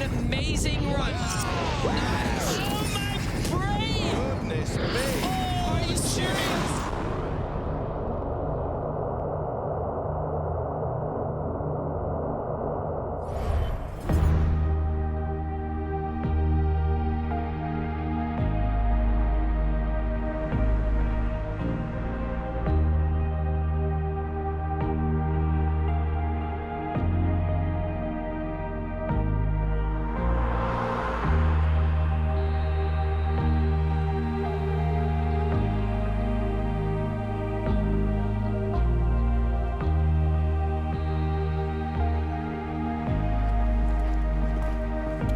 an amazing run. Nice. Oh my brain! Goodness me! Oh, are you serious?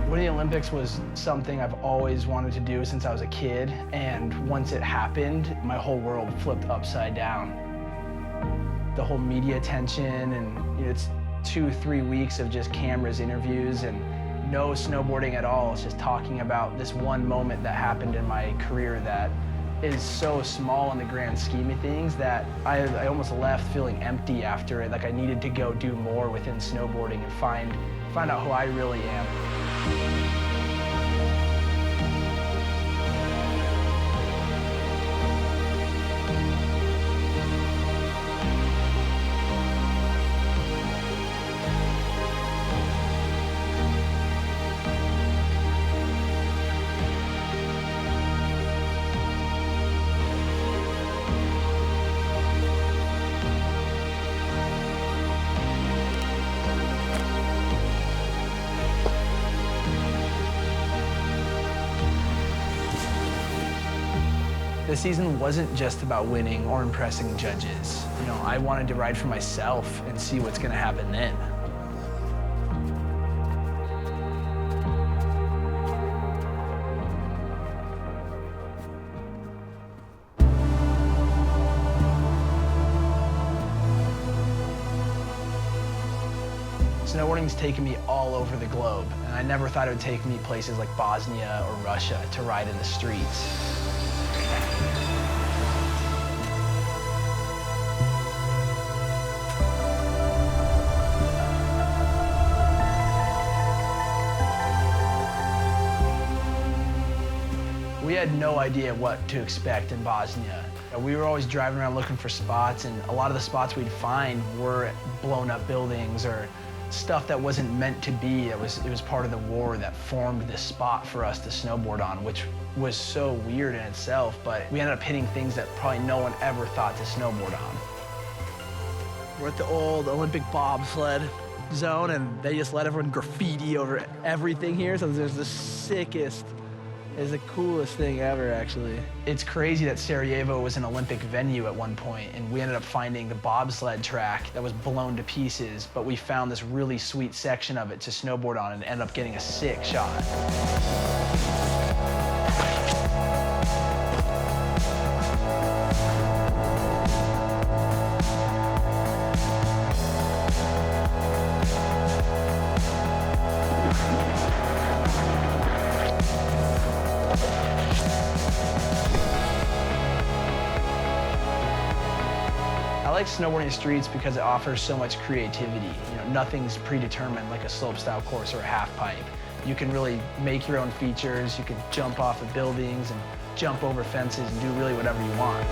Winning the Olympics was something I've always wanted to do since I was a kid, and once it happened, my whole world flipped upside down. The whole media attention, and it's 2-3 weeks of just cameras, interviews, and no snowboarding at all. It's just talking about this one moment that happened in my career that is so small in the grand scheme of things that I almost left feeling empty after it, like I needed to go do more within snowboarding and find out who I really am. The season wasn't just about winning or impressing judges. I wanted to ride for myself and see what's going to happen then. Snowboarding's taken me all over the globe, and I never thought it would take me places like Bosnia or Russia to ride in the streets. We had no idea what to expect in Bosnia. We were always driving around looking for spots, and a lot of the spots we'd find were blown up buildings or stuff that wasn't meant to be. It was part of the war that formed this spot for us to snowboard on, which was so weird in itself, but we ended up hitting things that probably no one ever thought to snowboard on. We're at the old Olympic bobsled zone, and they just let everyone graffiti over everything here, so there's the sickest, is the coolest thing ever, actually. It's crazy that Sarajevo was an Olympic venue at one point, and we ended up finding the bobsled track that was blown to pieces, but we found this really sweet section of it to snowboard on and ended up getting a sick shot. I like snowboarding the streets because it offers so much creativity. Nothing's predetermined like a slopestyle course or a half pipe. You can really make your own features. You can jump off of buildings and jump over fences and do really whatever you want.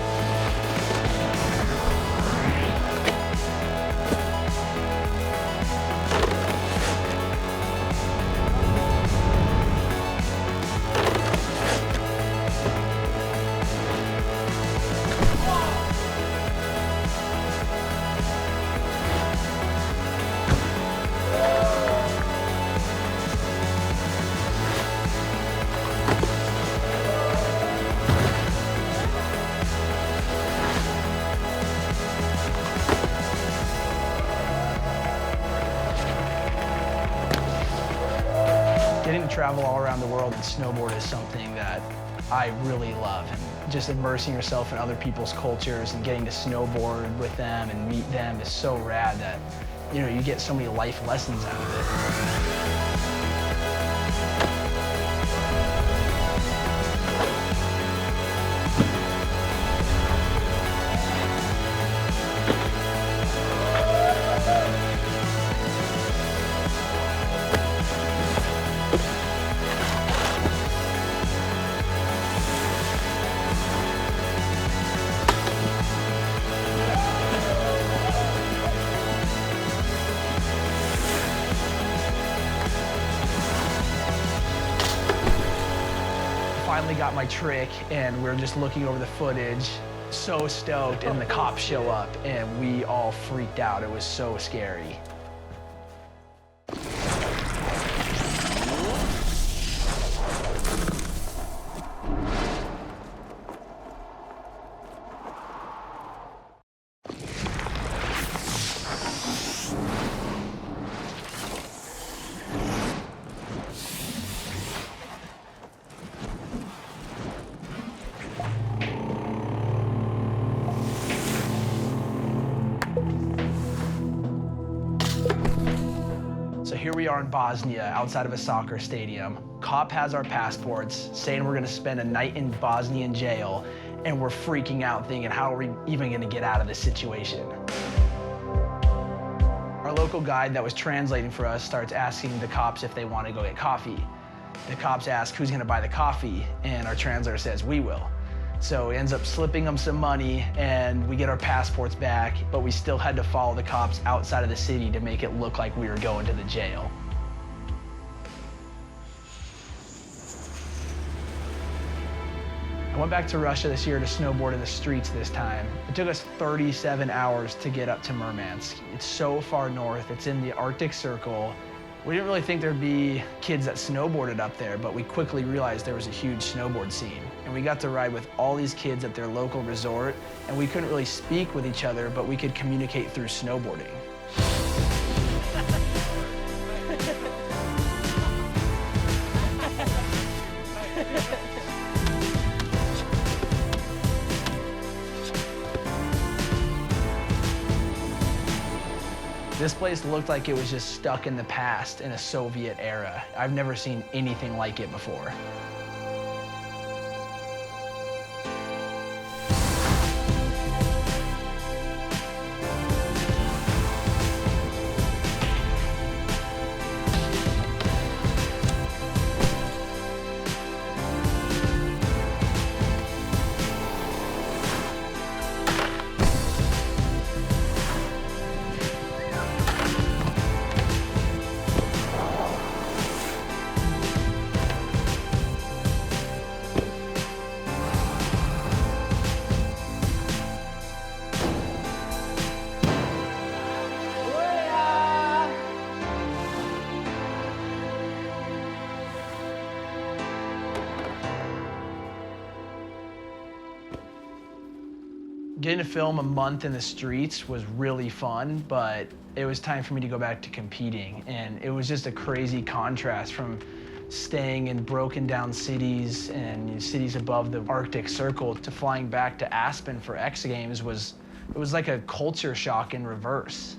Getting to travel all around the world and snowboard is something that I really love. And just immersing yourself in other people's cultures and getting to snowboard with them and meet them is so rad that, you get so many life lessons out of it. finally got my trick, and we're just looking over the footage, so stoked, and the cops show up, and we all freaked out. It was so scary. So here we are in Bosnia, outside of a soccer stadium. Cop has our passports, saying we're gonna spend a night in Bosnian jail, and we're freaking out thinking, how are we even gonna get out of this situation? Our local guide that was translating for us starts asking the cops if they wanna go get coffee. The cops ask who's gonna buy the coffee, and our translator says, we will. So he ends up slipping them some money, and we get our passports back, but we still had to follow the cops outside of the city to make it look like we were going to the jail. I went back to Russia this year to snowboard in the streets this time. It took us 37 hours to get up to Murmansk. It's so far north, it's in the Arctic Circle. We didn't really think there'd be kids that snowboarded up there, but we quickly realized there was a huge snowboard scene. And we got to ride with all these kids at their local resort, and we couldn't really speak with each other, but we could communicate through snowboarding. This place looked like it was just stuck in the past in a Soviet era. I've never seen anything like it before. Getting to film a month in the streets was really fun, but it was time for me to go back to competing. And it was just a crazy contrast from staying in broken down cities and cities above the Arctic Circle to flying back to Aspen for X Games. It was like a culture shock in reverse.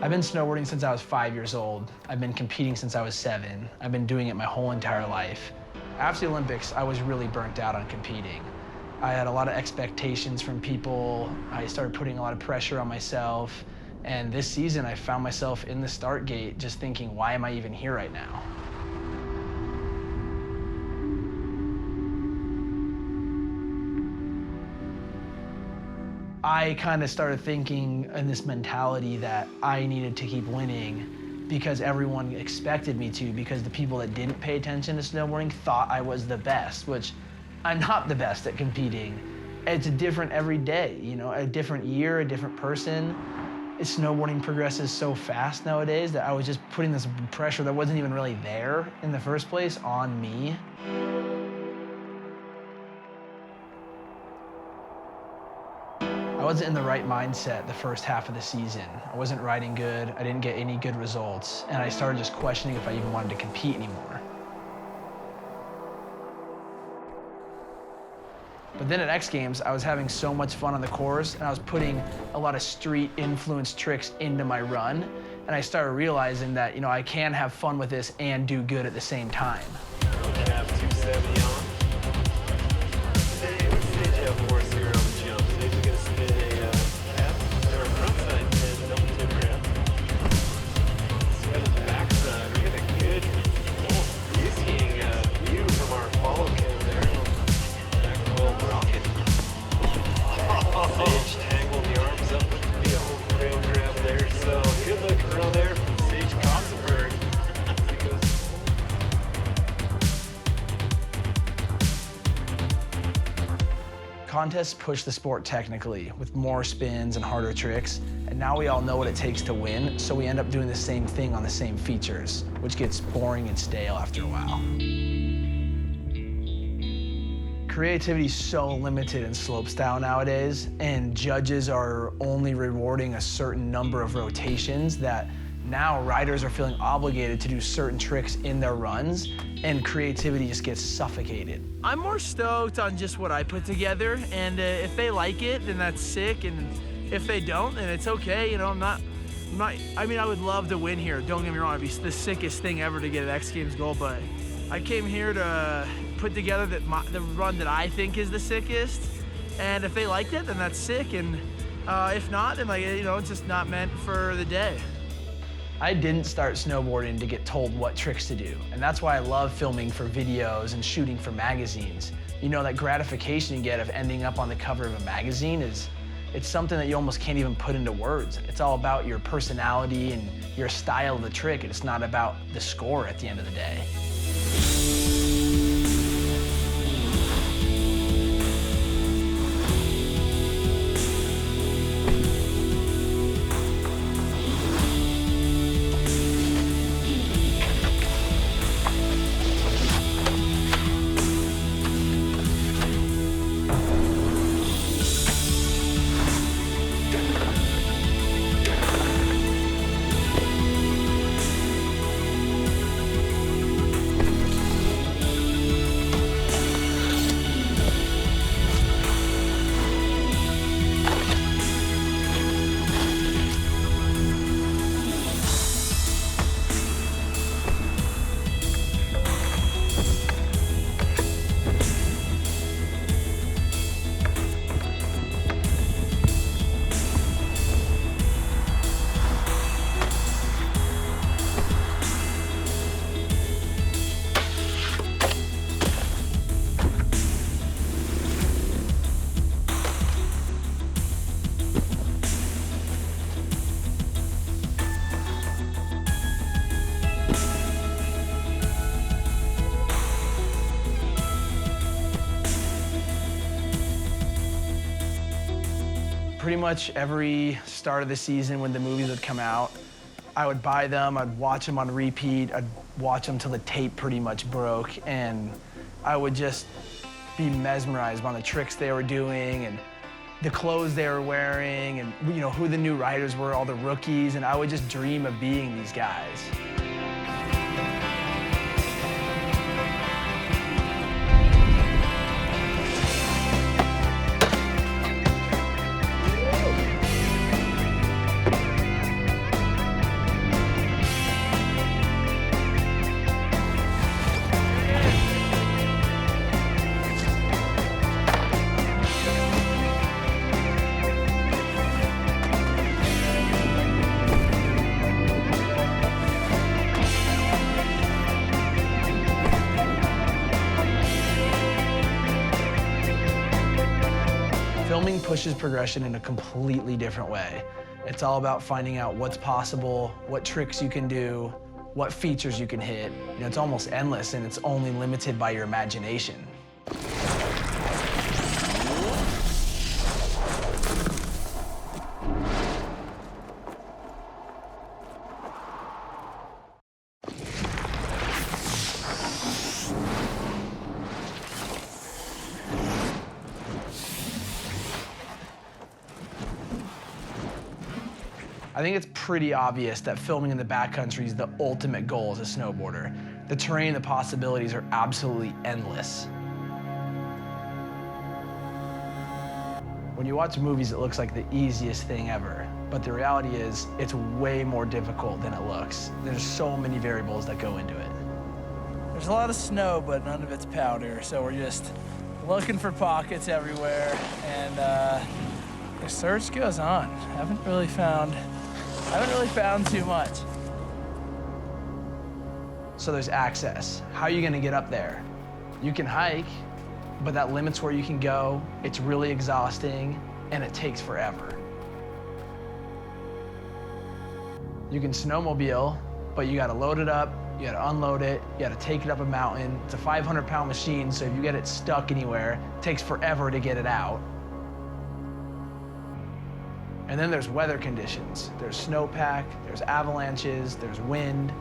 I've been snowboarding since I was 5 years old. I've been competing since I was 7. I've been doing it my whole entire life. After the Olympics, I was really burnt out on competing. I had a lot of expectations from people. I started putting a lot of pressure on myself. And this season, I found myself in the start gate just thinking, why am I even here right now? I kind of started thinking in this mentality that I needed to keep winning because everyone expected me to, because the people that didn't pay attention to snowboarding thought I was the best, which I'm not the best at competing. It's different every day, you know, a different year, a different person. Snowboarding progresses so fast nowadays that I was just putting this pressure that wasn't even really there in the first place on me. I wasn't in the right mindset the first half of the season. I wasn't riding good, I didn't get any good results, and I started just questioning if I even wanted to compete anymore. But then at X Games, I was having so much fun on the course, and I was putting a lot of street-influenced tricks into my run, and I started realizing that, you know, I can have fun with this and do good at the same time. Have 270 on. contests push the sport technically with more spins and harder tricks, and now we all know what it takes to win, so we end up doing the same thing on the same features, which gets boring and stale after a while. Creativity is so limited in slopestyle nowadays, and judges are only rewarding a certain number of rotations that now riders are feeling obligated to do certain tricks in their runs, and creativity just gets suffocated. I'm more stoked on just what I put together, and if they like it, then that's sick, and if they don't, then it's okay. You know, I mean, I would love to win here. Don't get me wrong, it'd be the sickest thing ever to get an X Games gold, but I came here to put together the run that I think is the sickest, and if they liked it, then that's sick, and if not, then it's just not meant for the day. I didn't start snowboarding to get told what tricks to do, and that's why I love filming for videos and shooting for magazines. You know, that gratification you get of ending up on the cover of a magazine it's something that you almost can't even put into words. It's all about your personality and your style of the trick, and it's not about the score at the end of the day. Pretty much every start of the season when the movies would come out, I would buy them, I'd watch them on repeat, I'd watch them till the tape pretty much broke, and I would just be mesmerized by the tricks they were doing and the clothes they were wearing and who the new riders were, all the rookies, and I would just dream of being these guys. Filming pushes progression in a completely different way. It's all about finding out what's possible, what tricks you can do, what features you can hit. It's almost endless, and it's only limited by your imagination. I think it's pretty obvious that filming in the backcountry is the ultimate goal as a snowboarder. The terrain, the possibilities are absolutely endless. When you watch movies, it looks like the easiest thing ever, but the reality is it's way more difficult than it looks. There's so many variables that go into it. There's a lot of snow, but none of it's powder, so we're just looking for pockets everywhere, and the search goes on. I haven't really found too much. So there's access. How are you gonna get up there? You can hike, but that limits where you can go. It's really exhausting, and it takes forever. You can snowmobile, but you gotta load it up, You gotta unload it, you gotta take it up a mountain. It's a 500-pound machine, so if you get it stuck anywhere, it takes forever to get it out. And then there's weather conditions. There's snowpack, there's avalanches, there's wind.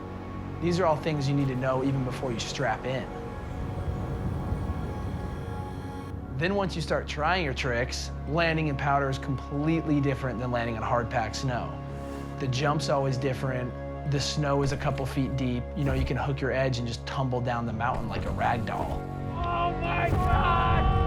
These are all things you need to know even before you strap in. Then once you start trying your tricks, landing in powder is completely different than landing on hard-packed snow. The jump's always different. The snow is a couple feet deep. You know, you can hook your edge and just tumble down the mountain like a rag doll. Oh my God!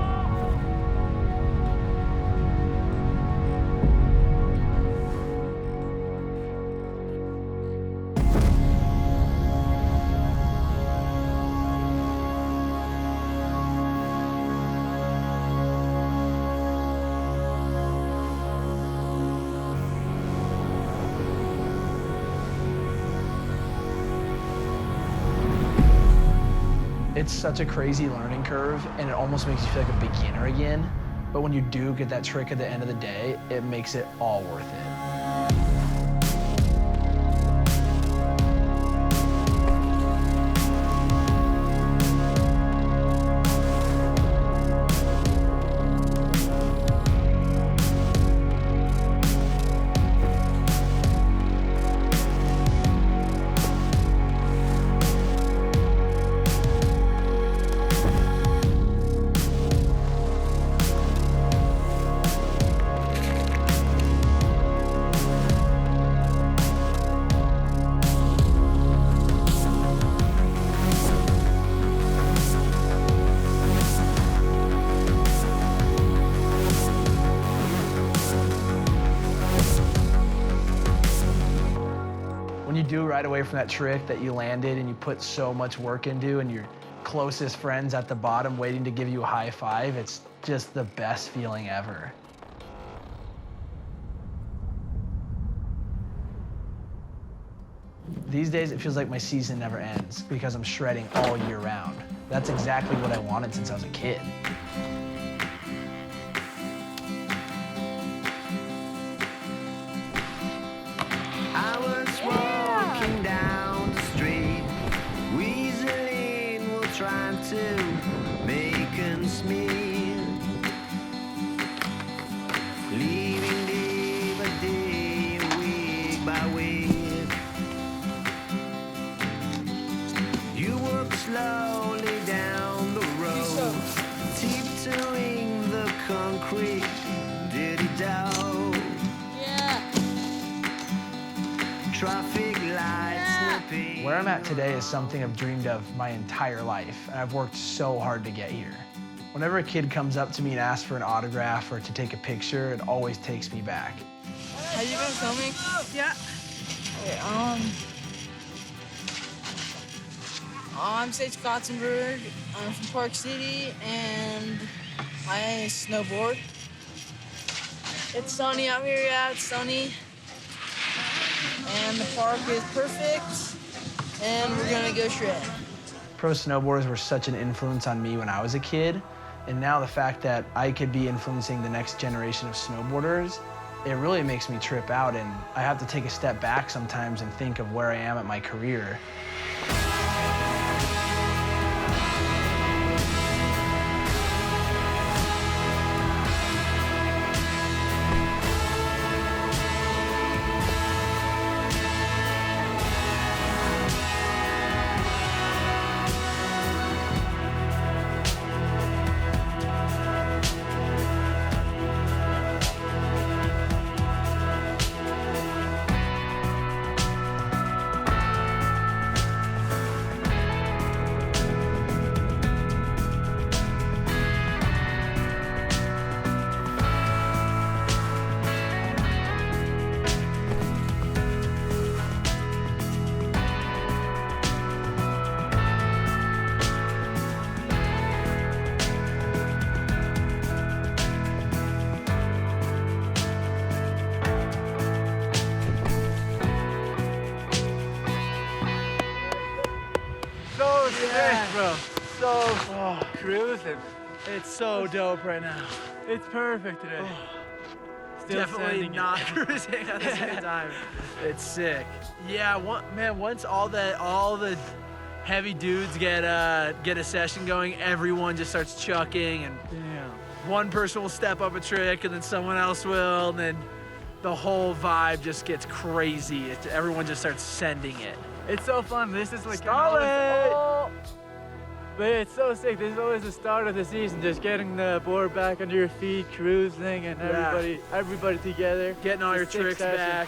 It's such a crazy learning curve, and it almost makes you feel like a beginner again. But when you do get that trick at the end of the day, it makes it all worth it. When you do right away from that trick that you landed and you put so much work into, and your closest friends at the bottom waiting to give you a high five, it's just the best feeling ever. These days, it feels like my season never ends because I'm shredding all year round. That's exactly what I wanted since I was a kid. I was walking down the street, weaseling while trying to make ends meet, leaving day by day, week by week. You walk slowly down the road, tiptoeing the concrete, diddy-do. Traffic lights snipping. Where I'm at today is something I've dreamed of my entire life, and I've worked so hard to get here. Whenever a kid comes up to me and asks for an autograph or to take a picture, it always takes me back. Are you gonna film me? Yeah. Okay, I'm Sage Kotsenburg. I'm from Park City, and I snowboard. It's sunny out here, yeah, it's sunny. And the park is perfect, and we're gonna go shred. Pro snowboarders were such an influence on me when I was a kid, and now the fact that I could be influencing the next generation of snowboarders, it really makes me trip out, and I have to take a step back sometimes and think of where I am at my career. So sick, bro. So cruising. It's so dope right now. It's perfect today. definitely sending it. not cruising at the same time. It's sick. Yeah, man. Once all the heavy dudes get a session going, everyone just starts chucking, and one person will step up a trick, and then someone else will, and then the whole vibe just gets crazy. Everyone just starts sending it. It's so fun. This is like Stall it! But it's so sick. This is always the start of the season. Just getting the board back under your feet, cruising, and everybody together. Getting all your It's a sick tricks session. back.